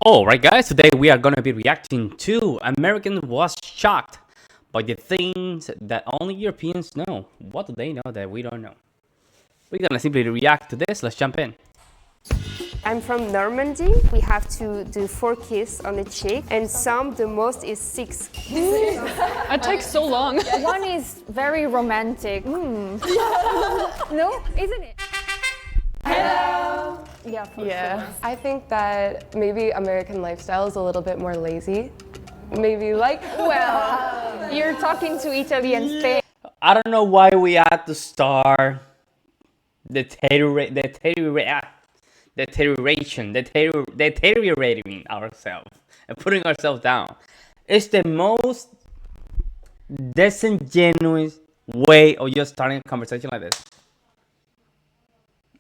Alright guys, today we are gonna be reacting to American was shocked by the things that only Europeans know. What do they know that we don't know? We're gonna simply react to this. Let's jump in. I'm from Normandy. We have to do 4 kisses on the cheek, and the most is 6. It takes so long. One is very romantic. No, isn't it? Hello. Yeah, for sure. I think that maybe American lifestyle is a little bit more lazy. Maybe like, Well, you're talking to Italy and Spain. I don't know why we had to start deteriorating ourselves and putting ourselves down. It's the most disingenuous way of just starting a conversation like this.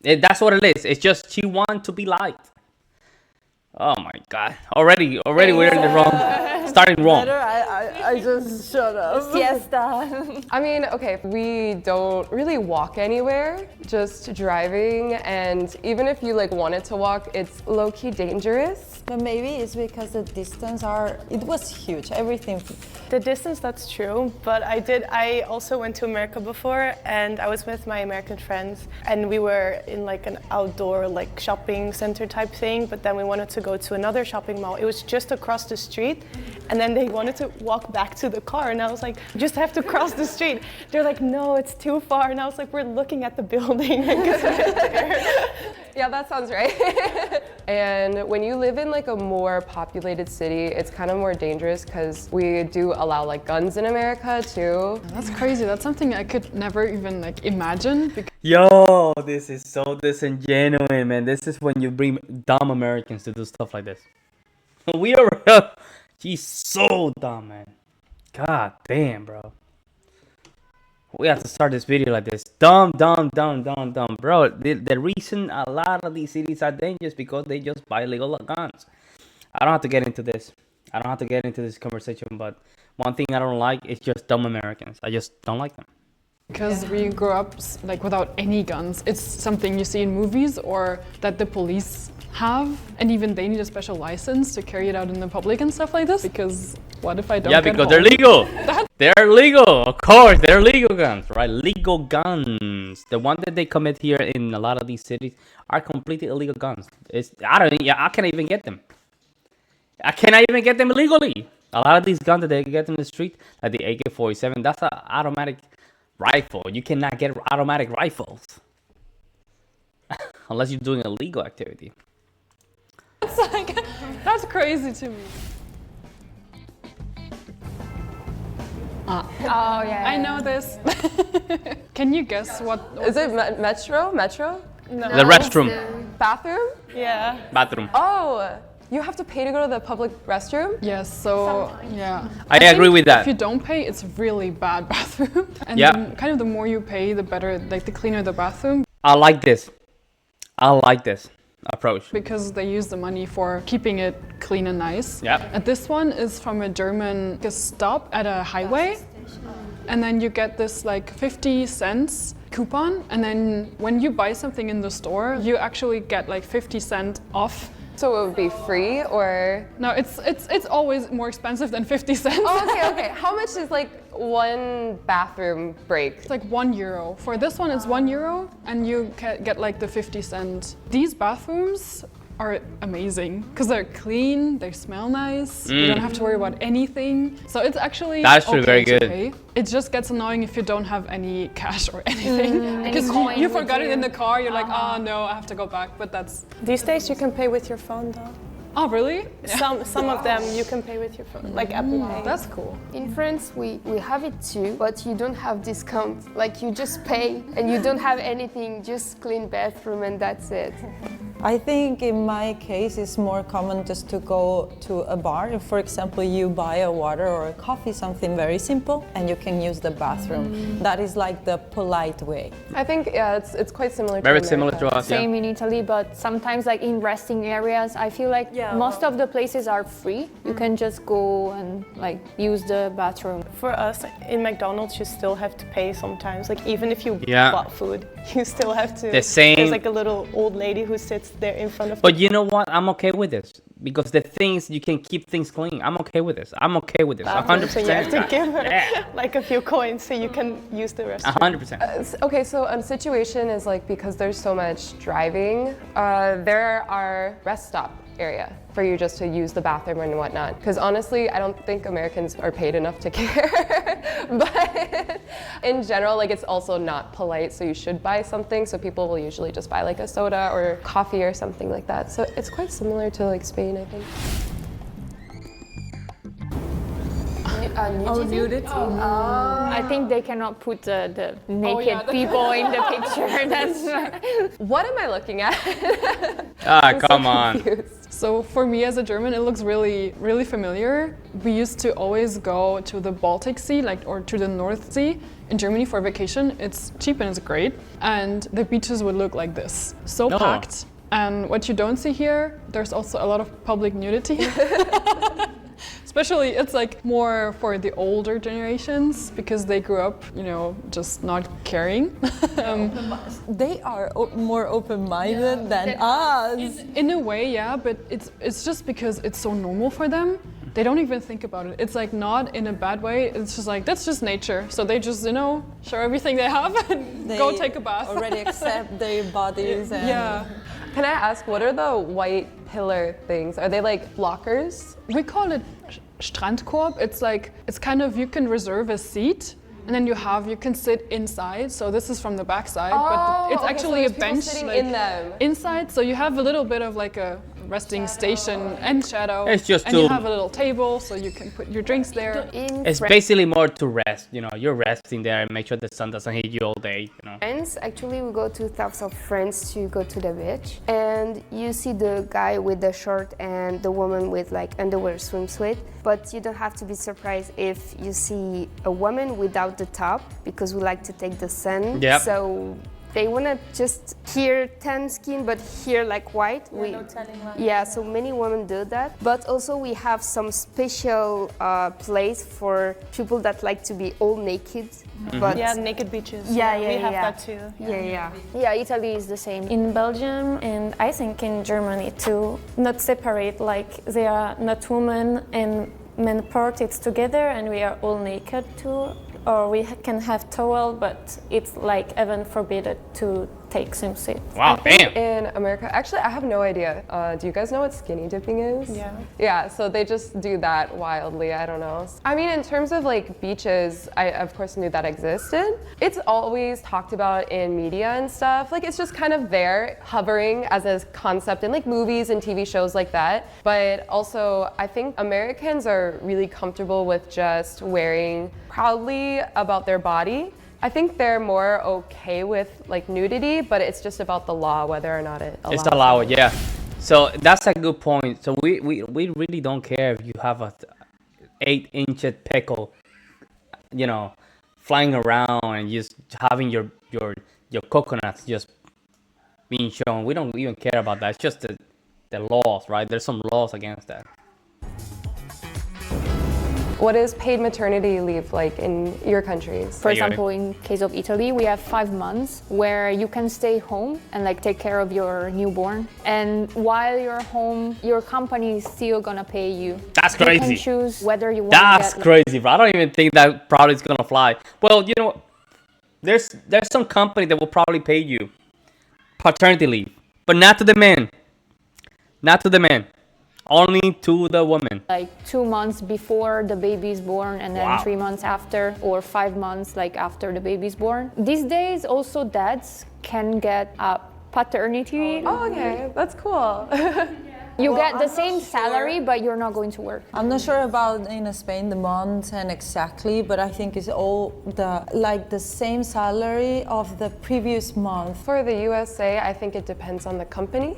That's what it is. It's just she wants to be liked. Oh my god. Already we're in the wrong. Starting wrong. I just shut up. Siesta. I mean, okay, we don't really walk anywhere, just driving, and even if you like wanted to walk, it's low-key dangerous. But maybe it's because the distance it was huge, everything. The distance, that's true, but I also went to America before, and I was with my American friends, and we were in like an outdoor like shopping center type thing, but then we wanted to go to another shopping mall. It was just across the street, and then they wanted to walk back to the car, and I was like, you just have to cross the street. They're like, no, it's too far, and I was like, we're looking at the building. Yeah, that sounds right. And when you live in like a more populated city, it's kind of more dangerous because we do allow like guns in America too. That's crazy. That's something I could never even like imagine. Yo, this is so disingenuous, man. This is when you bring dumb Americans to do stuff like this. We are. She's so dumb, man. God damn, bro. We have to start this video like this. Dumb. Bro, the reason a lot of these cities are dangerous because they just buy illegal guns. I don't have to get into this. I don't have to get into this conversation, but one thing I don't like is just dumb Americans. I just don't like them. Because we grew up like without any guns. It's something you see in movies or that the police have, and even they need a special license to carry it out in the public and stuff like this. Because what if I don't? Yeah, because they're legal. They're legal, of course. They're legal guns, right? Legal guns. The one that they commit here in a lot of these cities are completely illegal guns. I can't even get them. I cannot even get them illegally. A lot of these guns that they get in the street, like the AK-47, that's an automatic rifle. You cannot get automatic rifles unless you're doing illegal activity. That's crazy to me. Oh yeah. I know this. Can you guess what? Is it metro? Metro? No. The restroom. Bathroom? Yeah. Bathroom. Oh, you have to pay to go to the public restroom? Yes, so yeah. I agree think with that. If you don't pay, it's really bad bathroom. And Yeah. then kind of the more you pay, the better, like the cleaner the bathroom. I like this approach. Because they use the money for keeping it clean and nice. Yep. And this one is from a German stop at a highway. And then you get this like 50 cents coupon. And then when you buy something in the store, you actually get like 50 cents off. So it would be free or? No, it's always more expensive than 50 cents. Oh, okay. How much is like one bathroom break? It's like €1. For this one, it's €1, and you get like the 50 cent. These bathrooms are amazing because they're clean, they smell nice. You don't have to worry about anything. So it's actually That's true, okay very to good. pay. It just gets annoying if you don't have any cash or anything because coin you with forgot it you. in the car. You're like, oh no, I have to go back. But that's These days you can pay with your phone though. oh really? Some of them you can pay with your phone, like Apple Pay. That's cool. In France, we have it too, but you don't have discount. Like you just pay and you don't have anything, just clean bathroom and that's it. I think in my case it's more common just to go to a bar. If, for example, you buy a water or a coffee, something very simple, and you can use the bathroom. That is like the polite way. I think, yeah, it's quite similar Very to similar America. to us, yeah. Same in Italy, but sometimes like in resting areas, I feel like most of the places are free. You can just go and like use the bathroom. For us, in McDonald's, you still have to pay sometimes. Like even if you Yeah. bought food, you still have to. The same- There's like a little old lady who sits there in front of. But you know what? I'm okay with this. because the things you can keep things clean. I'm okay with this. I'm okay with this. Bathrooms, 100%. and you have to give her Yeah. like a few coins so you can use the restroom. 100%. Okay, so a situation is like because there's so much driving, there are rest stop area for you just to use the bathroom and whatnot. Because honestly, I don't think Americans are paid enough to care. But in general, like it's also not polite, so you should buy something. So people will usually just buy like a soda or coffee or something like that. So it's quite similar to like Spain, I think. Nudity. I think they cannot put the naked people in the picture. That's What am I looking at? Come on. Confused. So for me as a German, it looks really, really familiar. We used to always go to the Baltic Sea, or to the North Sea in Germany for vacation. It's cheap and it's great. And the beaches would look like this. So packed. And what you don't see here, there's also a lot of public nudity. Especially, it's like more for the older generations because they grew up, just not caring. They are more open-minded than us. In a way, yeah, but it's just because it's so normal for them. They don't even think about it. It's like not in a bad way. It's just like that's just nature. So they just show everything they have and go take a bath. Already accept their bodies. And Yeah. Can I ask, what are the white pillar things? Are they like blockers? We call it Strandkorb. It's kind of, you can reserve a seat and then you can sit inside. So this is from the back side, but it's okay, actually so a bench sitting in them. inside. So you have a little bit of like a resting station and shadow. It's just and you have a little table so you can put your drinks there. It's basically more to rest. You're resting there and make sure the sun doesn't hit you all day. France, actually, we go to south of France to go to the beach, and you see the guy with the shirt and the woman with like underwear swimsuit. But you don't have to be surprised if you see a woman without the top, because we like to take the sun. Yep. So they want to just here tan skin, but here like white. Yeah, so many women do that. But also we have some special place for people that like to be all naked. But Yeah, naked beaches. Yeah, we have yeah. that too. yeah, Italy is the same. In Belgium and I think in Germany too, not separate, like they are not women and men part, it's together and we are all naked too. Or we can have towel, but it's like even forbidden to take swimsuit. Wow, damn. In America, actually, I have no idea. Do you guys know what skinny dipping is? Yeah. Yeah, so they just do that wildly, I don't know. I mean, in terms of like beaches, I of course knew that existed. It's always talked about in media and stuff. Like it's just kind of there, hovering as a concept in like movies and TV shows like that. But also, I think Americans are really comfortable with just wearing proudly about their body. I think they're more okay with like nudity, but it's just about the law, whether or not it allows It's allowed, yeah. So that's a good point. So we really don't care if you have a 8-inch pickle, flying around and just having your coconuts just being shown. We don't even care about that. It's just the laws, right? There's some laws against that. What is paid maternity leave like in your countries? For example, in case of Italy, we have 5 months where you can stay home and like take care of your newborn. And while you're home, your company is still gonna pay you. That's You crazy. can choose whether you want That's to get crazy, bro. I don't even think that probably is gonna fly. Well, you know what? There's some company that will probably pay you paternity leave, but not to the man. Not to the man. Only to the woman. like 2 months before the baby is born and then Wow. 3 months after, or 5 months like after the baby is born. These days also dads can get a paternity. Oh, okay, that's cool. You get the same salary, but you're not going to work. I'm not sure about in Spain the month and exactly, but I think it's all the same salary of the previous month. For the USA, I think it depends on the company.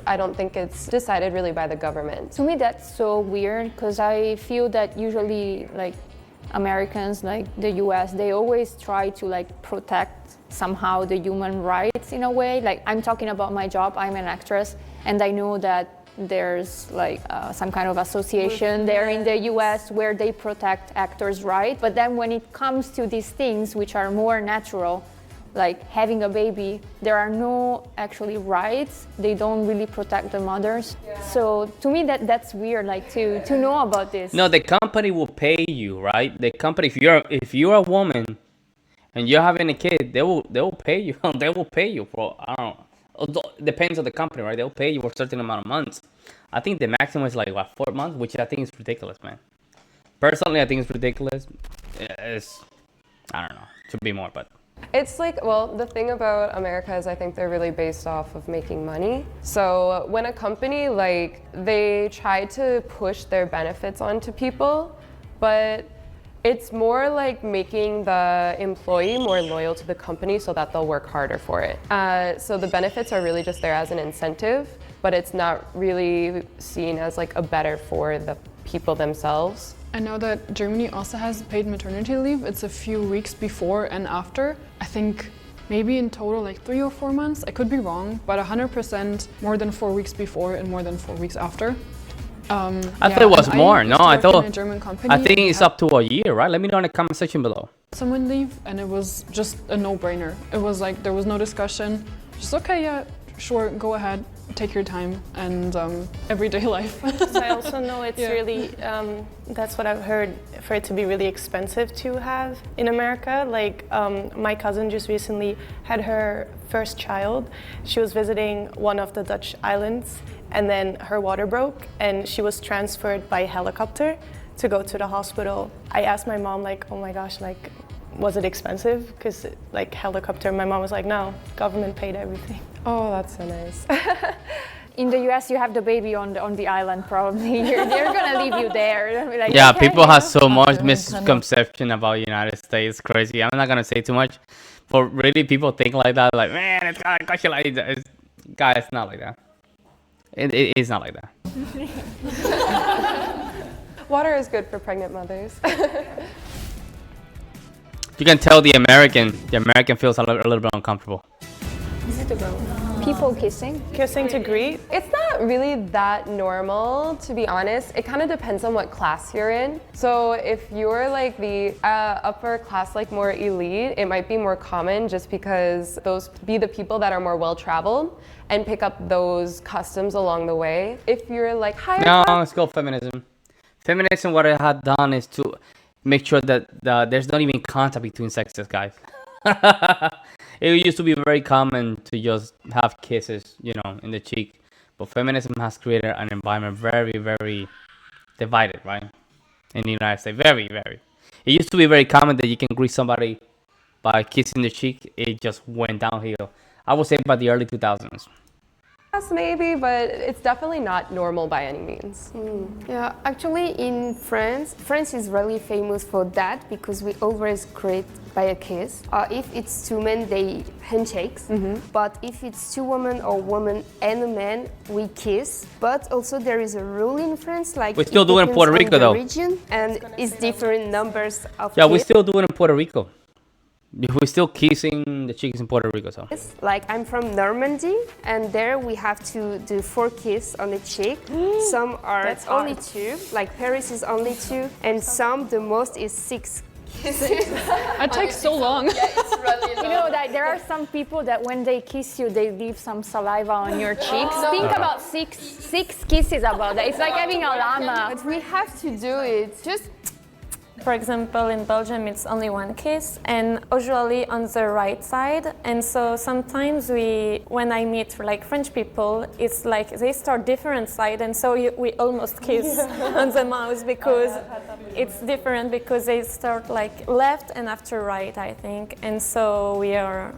I don't think it's decided really by the government. To me, that's so weird because I feel that usually like Americans, like the US, they always try to like protect somehow the human rights in a way. Like I'm talking about my job, I'm an actress, and I know that there's like some kind of association there in the US where they protect actors' rights. But then when it comes to these things which are more natural, like having a baby, there are no actually rights. They don't really protect the mothers. So to me that's weird, like to know about this. No, the company will pay you, right? The company, if you're a woman and you're having a kid, they will pay you. They will pay you for, I don't know. Although, it depends on the company, right? They'll pay you for a certain amount of months. I think the maximum is like what, 4 months, which I think is ridiculous, man. Personally, I think it's ridiculous. It's, I don't know, should be more, but. It's like, well, the thing about America is I think they're really based off of making money. So when a company, like, they try to push their benefits onto people, but it's more like making the employee more loyal to the company so that they'll work harder for it. So the benefits are really just there as an incentive, but it's not really seen as like a better for the people themselves. I know that Germany also has paid maternity leave. It's a few weeks before and after. I think maybe in total like 3 or 4 months. I could be wrong, but 100% more than 4 weeks before and more than 4 weeks after. I thought it was more. No, I thought. In a German company, I think it's up to a year, right? Let me know in the comment section below. Someone leave, and it was just a no-brainer. It was like there was no discussion. Just okay, yeah, sure, go ahead, take your time, and everyday life. I also know it's really, that's what I've heard, for it to be really expensive to have in America. Like my cousin just recently had her first child. She was visiting one of the Dutch islands, and then her water broke and she was transferred by helicopter to go to the hospital. I asked my mom, like, oh my gosh, like, was it expensive? Because like helicopter, my mom was like, no, government paid everything. Oh, that's so nice. In the US, you have the baby on the island, probably. They're gonna leave you there. Like, Yeah, okay, people have so much Okay, misconception about United States. Crazy. I'm not gonna say too much, but really, people think like that. Like, man, it's gonna cost you like that. Guys, it's not like that. It is not like that. Water is good for pregnant mothers. You can tell the American feels a little bit uncomfortable. people kissing. Kissing to greet? It's not really that normal, to be honest. It kind of depends on what class you're in. So if you're like the upper class, like more elite, it might be more common just because those be the people that are more well-traveled and pick up those customs along the way. If you're like higher No, class, let's go feminism. Feminism, what it had done is to make sure that there's not even contact between sexes, guys. It used to be very common to just have kisses, you know, in the cheek. But feminism has created an environment very, very divided, right? In the United States, very, very. It used to be very common that you can greet somebody by kissing the cheek. It just went downhill. I would say by the early 2000s. maybe, but it's definitely not normal by any means. Yeah, actually in France is really famous for that because we always greet by a kiss. If it's two men, they handshakes. But if it's two women or woman and a man, we kiss. But also there is a rule in France, like We still do it in Puerto Rico, though. Region, and it's different numbers of Yeah, we kiss. still do it in Puerto Rico. We're still kissing the cheeks in Puerto Rico, so. Like I'm from Normandy, and there we have to do 4 kisses on the cheek. Some are That's only hard. 2, like Paris is only 2, and some the most is 6 kisses. It takes so long. You know that there are some people that when they kiss you, they leave some saliva on your cheeks. Think about six kisses about that. It's like having a llama. But we have to do it. Just For example, in Belgium, it's only 1 kiss, and usually on the right side. And so sometimes when I meet like French people, it's like they start different side, and so we almost kiss on the mouth because it's different because they start like left and after right, I think. And so we are.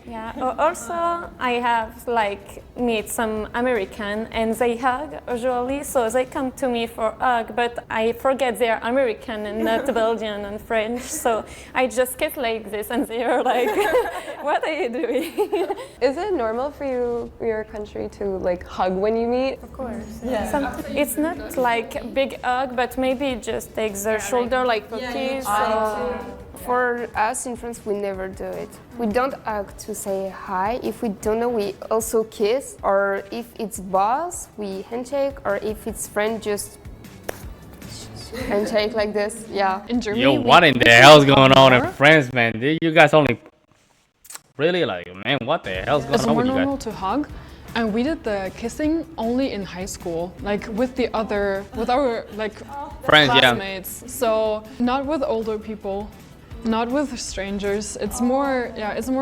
Yeah. Also, I have like meet some American and they hug usually, so they come to me for hug, but I forget they are American and not Belgian and French, so I just kiss like this and they are like, what are you doing? Is it normal for your country to like hug when you meet? Of course. Yeah. It's not like a big hug, but maybe just take their shoulder like a kiss. for us in France, we never do it. We don't hug to say hi. If we don't know, we also kiss. Or if it's boss, we handshake. Or if it's friend, just handshake like this. Yeah. In Germany, Yo, we what in the usually hell's hug going on in more. France, man? You guys only really like, man, what the hell's going It's on more with you normal guys? to hug, and we did the kissing only in high school, like with our like Friends, yeah. classmates. So not with older people, not with strangers. It's more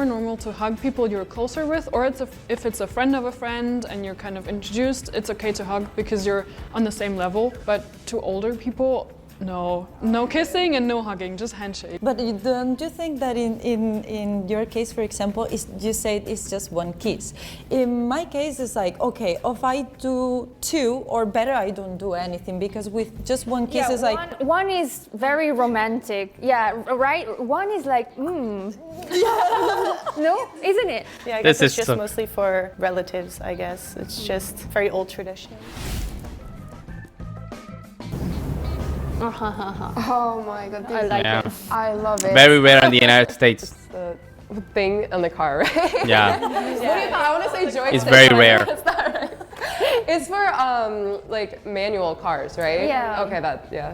normal to hug people you're closer with, or if it's a friend of a friend and you're kind of introduced, it's okay to hug because you're on the same level. But to older people, no kissing and no hugging, just handshake. But don't you think that in your case, for example, you said it's just one kiss? In my case, it's like, okay, if I do two, or better, I don't do anything, because with just one kiss, it's like... One is very romantic. Yeah, right? One is like, No? Isn't it? Yeah, I This guess it's is just so- mostly for relatives, I guess. It's just very old tradition. Oh my god, I like Yeah. it. I love it. Very rare in the United States. The thing on the car, right? Yeah. I want to say joystick. It's very but I rare. know that's not right. It's for like manual cars, right? Yeah. Okay,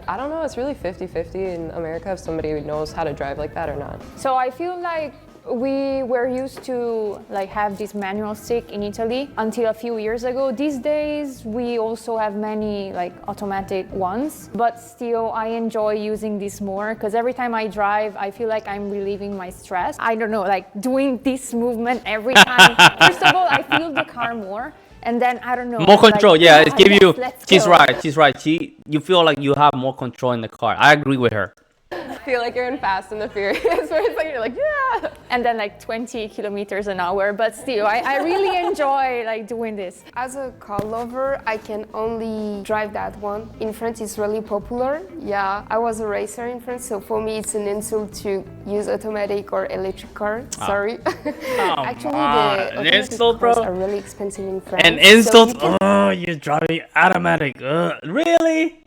I don't know. It's really 50-50 in America if somebody knows how to drive like that or not. So I feel like we were used to like have this manual stick in Italy until a few years ago. These days we also have many like automatic ones, but still I enjoy using this more because every time I drive I feel like I'm relieving my stress. I don't know, like doing this movement every time. First of all, I feel the car more. And then I don't know. More I'm control, like, yeah. It give you. let's She's go. right. She's right. You feel like you have more control in the car. I agree with her. I feel like you're in Fast and the Furious, where it's like you're like, yeah. And then like 20 kilometers an hour, but still I really enjoy like doing this. As a car lover, I can only drive that one. In France, it's really popular. Yeah, I was a racer in France, so for me, it's an insult to use automatic or electric car. Sorry. Actually, the automatic insult, cars bro. are really expensive in France. An so insult. you can Oh, you're driving automatic. Really?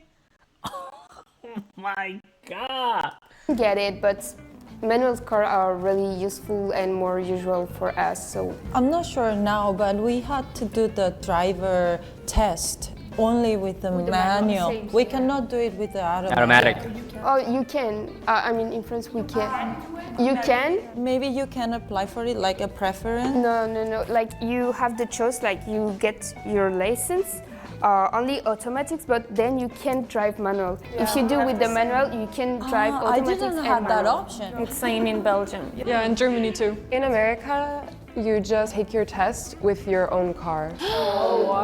Oh my god. get it, but manual cars are really useful and more usual for us. So I'm not sure now, but we had to do the driver test only with the manual. We cannot do it with the automatic. oh, you can. I mean, in France, we can. You can. Maybe you can apply for it like a preference. No. Like you have the choice. Like you get your license. Only automatics, but then you can't drive manual. If you do with the manual, you can drive I automatics didn't and have that manual. option. It's same in Belgium. Yeah, in Germany too. In America, you just take your test with your own car.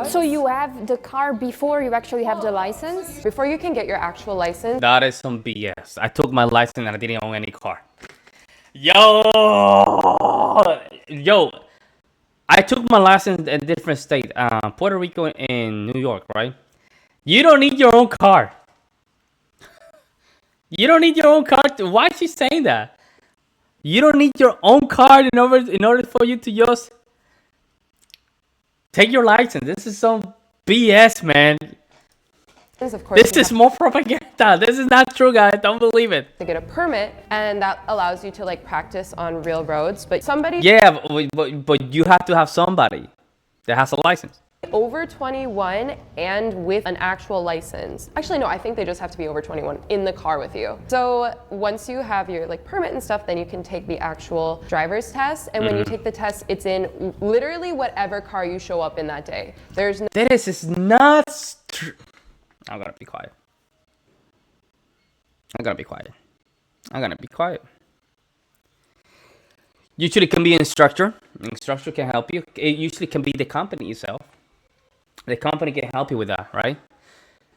So you have the car before you actually have the license? Before you can get your actual license, That is some BS. I took my license and I didn't own any car. Yo. I took my license in a different state, Puerto Rico and New York, right? You don't need your own car. You don't need your own car. Why is she saying that? You don't need your own car in order for you to just take your license. This is some BS, man. of course, This you is more propaganda. This is not true, guys. Don't believe it. have to get a permit, and that allows you to like practice on real roads. But somebody Yeah, but you have to have somebody that has a license. over 21 and with an actual license. Actually, no, I think they just have to be over 21 in the car with you. So once you have your like permit and stuff, then you can take the actual driver's test. And when you take the test, it's in literally whatever car you show up in that day. There's no This is not true. I'm gonna be quiet. I'm gonna be quiet. Usually it can be an instructor. An instructor can help you. It usually can be the company itself. The company can help you with that, right?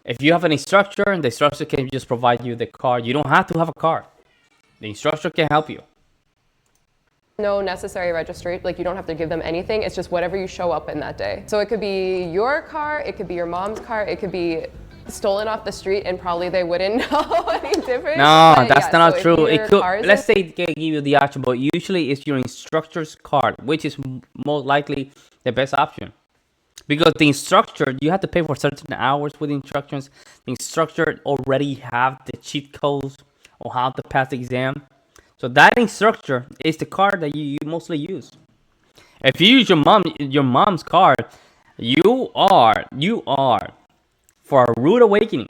If you have an instructor, the instructor can just provide you the car. You don't have to have a car. The instructor can help you. no necessary registry, like you don't have to give them anything. It's just whatever you show up in that day. So it could be your car, it could be your mom's car, it could be stolen off the street, and probably they wouldn't know any difference. No, But that's yeah, not so if true. your It could. car is Let's say they give you the option, but usually it's your instructor's card, which is most likely the best option, because the instructor, you have to pay for certain hours with instructions. The instructor already have the cheat codes on how to pass the exam, so that instructor is the card that you mostly use. If you use your mom's card, you are for a rude awakening.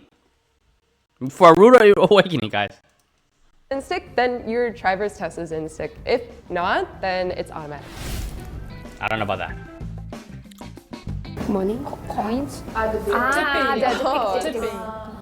For a rude awakening, guys. Stick, then your driver's test is in stick. If not, then it's automatic. I don't know about that. Money? Coins?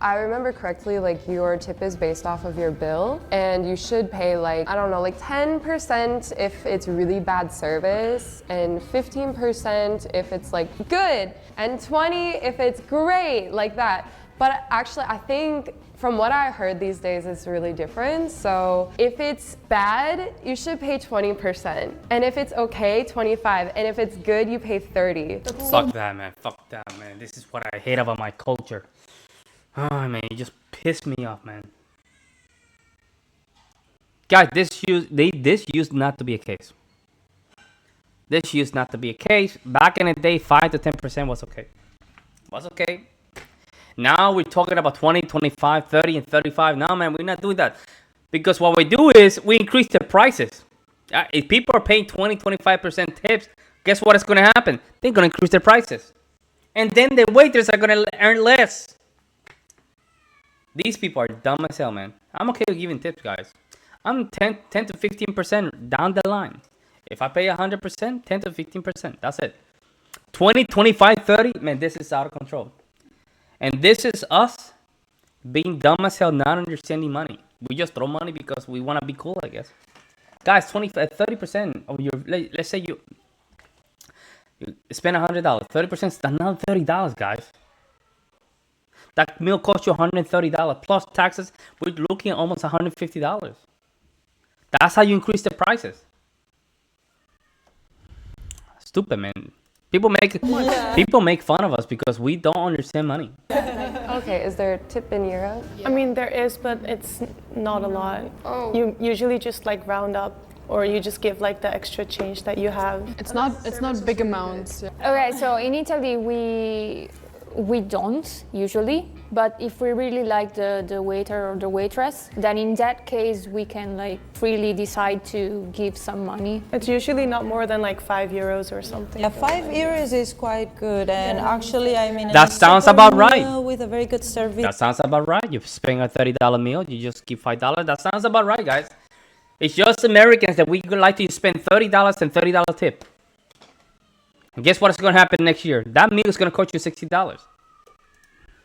I remember correctly, like your tip is based off of your bill, and you should pay like, I don't know, like 10% if it's really bad service, and 15% if it's like good, and 20 if it's great, like that. But actually, I think from what I heard these days, it's really different. So if it's bad, you should pay 20. And if it's okay, 25. And if it's good, you pay 30. Fuck that, man. Fuck that, man. This is what I hate about my culture. Oh, man, you just piss me off, man. Guys, this used not to be a case. This used not to be a case. Back in the day, 5 to 10% was okay. Was okay. Now we're talking about 20, 25, 30, and 35. No, man, we're not doing that. Because what we do is we increase the prices. If people are paying 20, 25% tips, guess what is going to happen? They're going to increase their prices. And then the waiters are going to earn less. These people are dumb as hell, man. I'm okay with giving tips, guys. I'm 10 to 15% down the line. If I pay 100%, 10 to 15%. That's it. 20, 25, 30, man, this is out of control. And this is us being dumb as hell, not understanding money. We just throw money because we want to be cool, I guess. Guys, 30% of your, let's say you spend $100. 30% is another $30, guys. That meal costs you $130 plus taxes. We're looking at almost $150. That's how you increase the prices. Stupid, man. People make fun of us because we don't understand money. Okay, is there a tip in Europe? I mean, there is, but it's not a lot. Oh. You usually just like round up, or you just give like the extra change that you have. It's not big amounts. Okay, so in Italy we don't usually, but if we really like the waiter or the waitress, then in that case we can like freely decide to give some money. It's usually not more than like €5 or something. Yeah, €5 is quite good, and actually, I mean, That sounds about right. With a very good service. That sounds about right. You spend a $30 meal, you just give $5. That sounds about right, guys. It's just Americans that we like to spend $30 and $30 tip. And guess what's going to happen next year? That meal is going to cost you $60.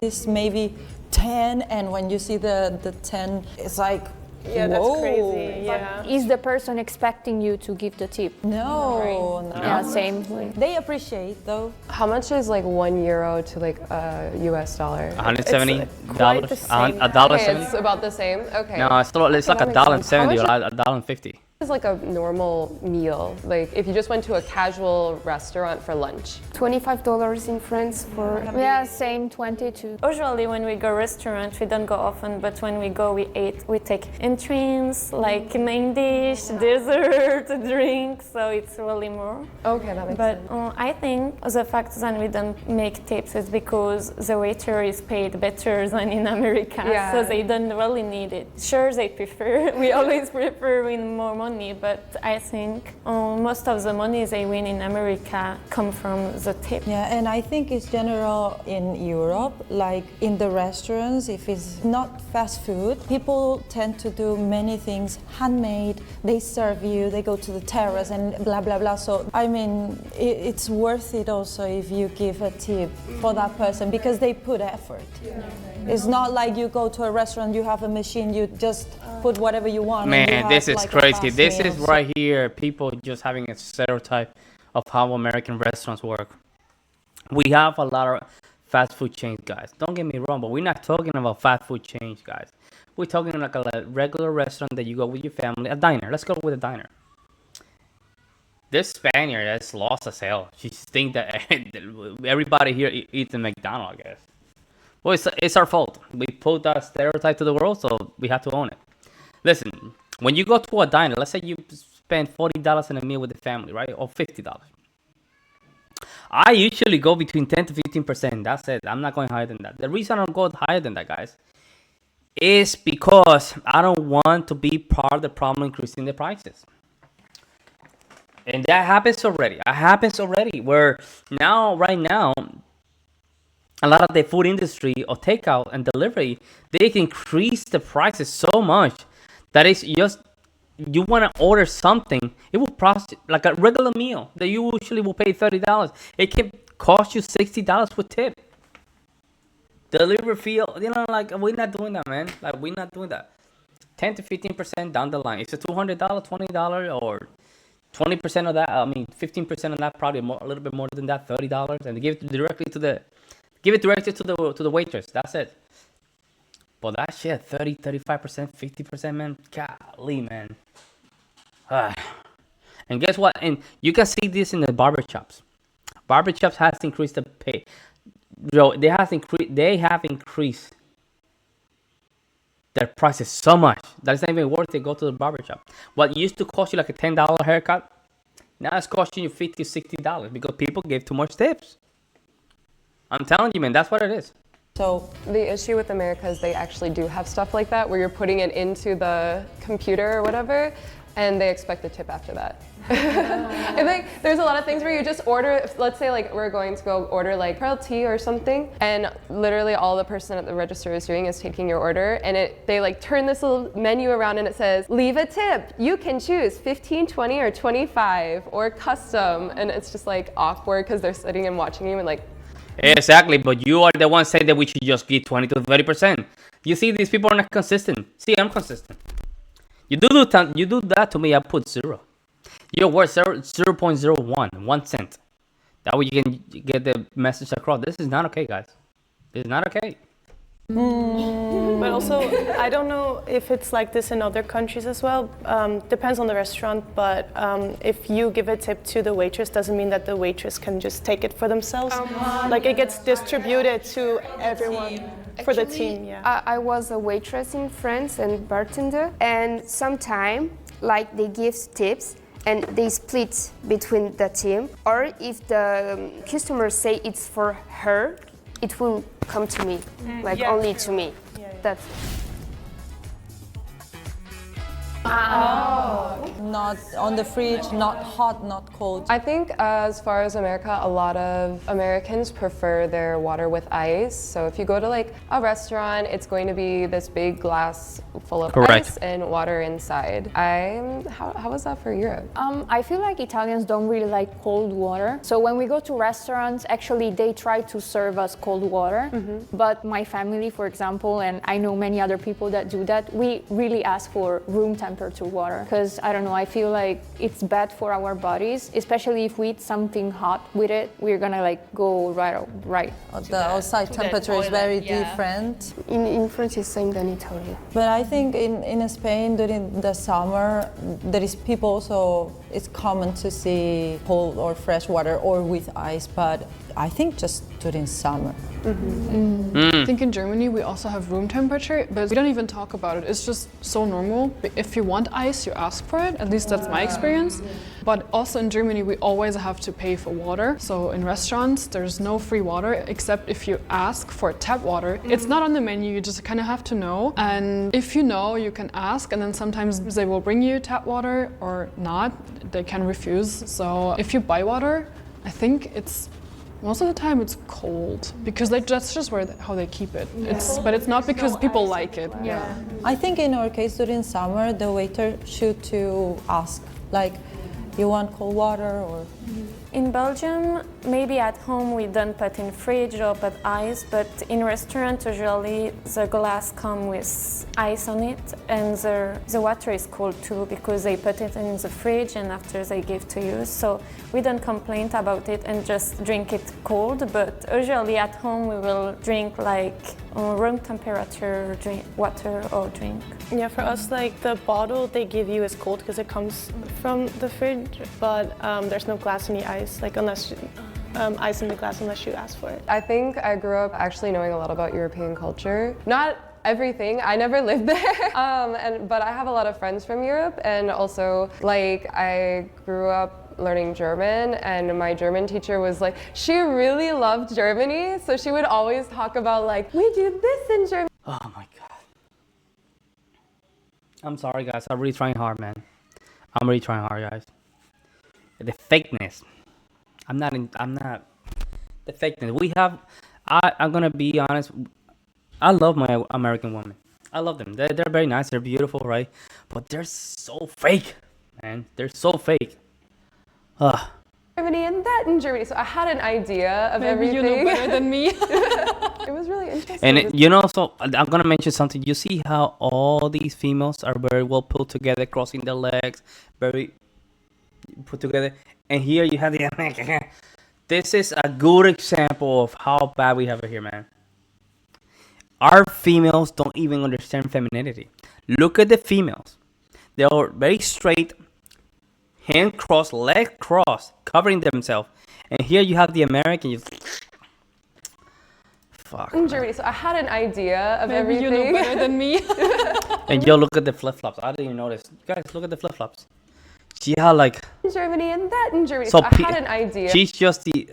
It's maybe 10, and when you see the 10, it's like, Yeah, whoa. that's crazy. Yeah. Is the person expecting you to give the tip? No, no. Yeah, same. They appreciate though. How much is like €1 to like a US dollar? $170. quite the same. $1.70. It's about the same? Okay. No, it's like $1.70 or $1.50. Is like a normal meal? Like if you just went to a casual restaurant for lunch? $25 in France for... Yeah, same 22. Usually when we go restaurant, we don't go often, but when we go, we take entrance, like main dish, dessert, drink, so it's really more. Okay, that makes But sense. I think the fact that we don't make tips is because the waiter is paid better than in America, Yeah. so they don't really need it. Sure, they prefer, we always prefer win more money, but I think most of the money they win in America come from the tip. Yeah, and I think it's general in Europe, like in the restaurants, if it's not fast food, people tend to do many things handmade. They serve you, they go to the terrace and blah, blah, blah. So, I mean, it's worth it also if you give a tip for that person because they put effort. It's not like you go to a restaurant, you have a machine, you just put whatever you want. and you Man, have this is like a crazy. fast This meal. is right here. People just having a stereotype of how American restaurants work. We have a lot of fast food chains, guys. Don't get me wrong, but we're not talking about fast food chains, guys. We're talking like a regular restaurant that you go with your family, a diner. Let's go with a diner. This Spaniard that's lost as hell. She thinks that everybody here eats in McDonald's, I guess. Well, it's our fault. We put that stereotype to the world, so we have to own it. Listen, when you go to a diner, let's say you spend $40 in a meal with the family, right? Or $50. I usually go between 10 to 15%. That's it. I'm not going higher than that. The reason I don't go higher than that, guys, is because I don't want to be part of the problem increasing the prices. And that happens already. It happens already where now, right now, a lot of the food industry or takeout and delivery, they can increase the prices so much that it's just you want to order something, it will cost like a regular meal that you usually will pay $30. It can cost you $60 with tip. Delivery fee, like we're not doing that, man. Like we're not doing that. 10 to 15% down the line. It's a $200, $20, or 20% of that. I mean, 15% of that, probably more, a little bit more than that, $30, and give it directly to the waitress. That's it. But that shit, 30, 35%, 50%, man. Golly, man. And guess what? And you can see this in the barbershops. Barbershops has increased the pay. They have increased their prices so much that it's not even worth it to go to the barbershop. What used to cost you like a $10 haircut, now it's costing you $50, $60 because people gave too much tips. I'm telling you, man, that's what it is. So the issue with America is they actually do have stuff like that where you're putting it into the computer or whatever, and they expect a tip after that. And like, there's a lot of things where you just order, let's say like we're going to go order like pearl tea or something, and literally all the person at the register is doing is taking your order, and they like turn this little menu around and it says, leave a tip. You can choose 15, 20, or 25, or custom, and it's just like awkward because they're sitting and watching you and like, exactly, but you are the one saying that we should just give 20 to 30%. You see, these people are not consistent. See, I'm consistent. You do that to me, I put 0. You're worth 0.01, 1 cent. That way you can get the message across. This is not okay, guys. This is not okay. But also, I don't know if it's like this in other countries as well. Depends on the restaurant, but if you give a tip to the waitress, doesn't mean that the waitress can just take it for themselves. Like it gets distributed to everyone. For the team, yeah. I was a waitress in France and bartender, and sometimes like they give tips and they split between the team, or if the customers say it's for her, it will come to me, like only to me. That's Not on the fridge, not hot, not cold. I think as far as America, a lot of Americans prefer their water with ice. So if you go to like a restaurant, it's going to be this big glass full of ice and water inside. How was that for Europe? I feel like Italians don't really like cold water. So when we go to restaurants, actually they try to serve us cold water. But my family, for example, and I know many other people that do that, we really ask for room temperature water. Because I don't know, I feel like it's bad for our bodies, especially if we eat something hot with it, we're gonna like go right. The outside temperature is very different. in France it's same than Italy. But I think in Spain during the summer, there is people also, it's common to see cold or fresh water or with ice, but I think just during summer. I think in Germany we also have room temperature, but we don't even talk about it. It's just so normal. If you want ice, you ask for it. At least that's my experience. But also in Germany, we always have to pay for water. So in restaurants, there's no free water, except if you ask for tap water. It's not on the menu, you just kind of have to know. And if you know, you can ask, and then sometimes they will bring you tap water or not. They can refuse. So if you buy water, I think most of the time it's cold because that's just how they keep it. But it's not because people like it. Yeah. I think in our case during summer, the waiter should to ask, like, you want cold water or? In Belgium, maybe at home we don't put in fridge or put ice, but in restaurant usually the glass come with ice on it, and the water is cold too because they put it in the fridge and after they give to you. So we don't complain about it and just drink it cold, but usually at home we will drink like room temperature water or drink. Yeah, for us, like the bottle they give you is cold because it comes from the fridge, but there's no glass in the ice, like unless ice in the glass unless you ask for it. I think I grew up actually knowing a lot about European culture. Not everything, I never lived there, but I have a lot of friends from Europe, and also like I grew up learning German, and my German teacher was like, she really loved Germany, so she would always talk about like, we do this in Germany. Oh my god. I'm sorry guys, I'm really trying hard, man. I'm really trying hard, guys. The fakeness. I'm not the fakeness. I'm gonna be honest. I love my American women. I love them. They're very nice. They're beautiful, right? But they're so fake, man. They're so fake. Ugh. Germany and that in Germany. So I had an idea of Maybe everything. you know better than me. It was really interesting. And you know, so I'm gonna mention something. You see how all these females are very well put together, crossing their legs, very put together. And here you have the. This is a good example of how bad we have it here, man. Our females don't even understand femininity. Look at the females. They are very straight, hand crossed, leg crossed, covering themselves. And here you have the American. Fuck. in Germany. So I had an idea of Maybe everything. you know better than me. And yo, look at the flip flops. I didn't even notice. Guys, look at the flip flops. See how like. in Germany and that in Germany. So So I had an idea she's just the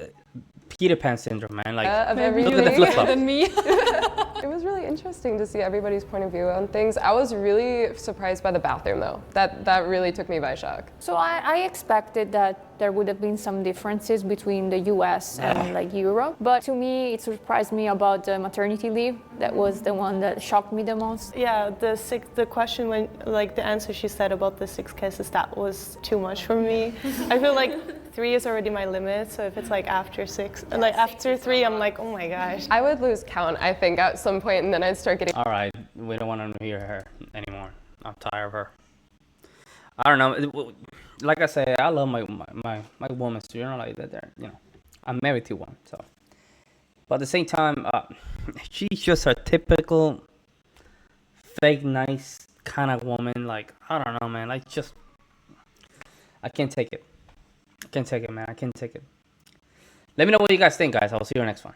Peter Pan syndrome, man. Like, of Maybe everything. you Look at the know flip-flop. better than me. It was really interesting to see everybody's point of view on things. I was really surprised by the bathroom though. That really took me by shock. So I expected that there would have been some differences between the US and like Europe. But to me, it surprised me about the maternity leave. That was the one that shocked me the most. Yeah, the question when like the answer she said about the 6 kisses, that was too much for me. I feel like 3 is already my limit. So if it's like after 6, and like after 3, I'm like, oh my gosh. I would lose count, I think, at some point, and then I'd start getting. all right, we don't want to hear her anymore. I'm tired of her. I don't know. Like I say, I love my woman. So you know, like that. You know, I'm married to one. So, but at the same time, she's just a typical fake nice kind of woman. Like I don't know, man. Like just, I can't take it. I can't take it, man. I can't take it. Let me know what you guys think, guys. I'll see you next one.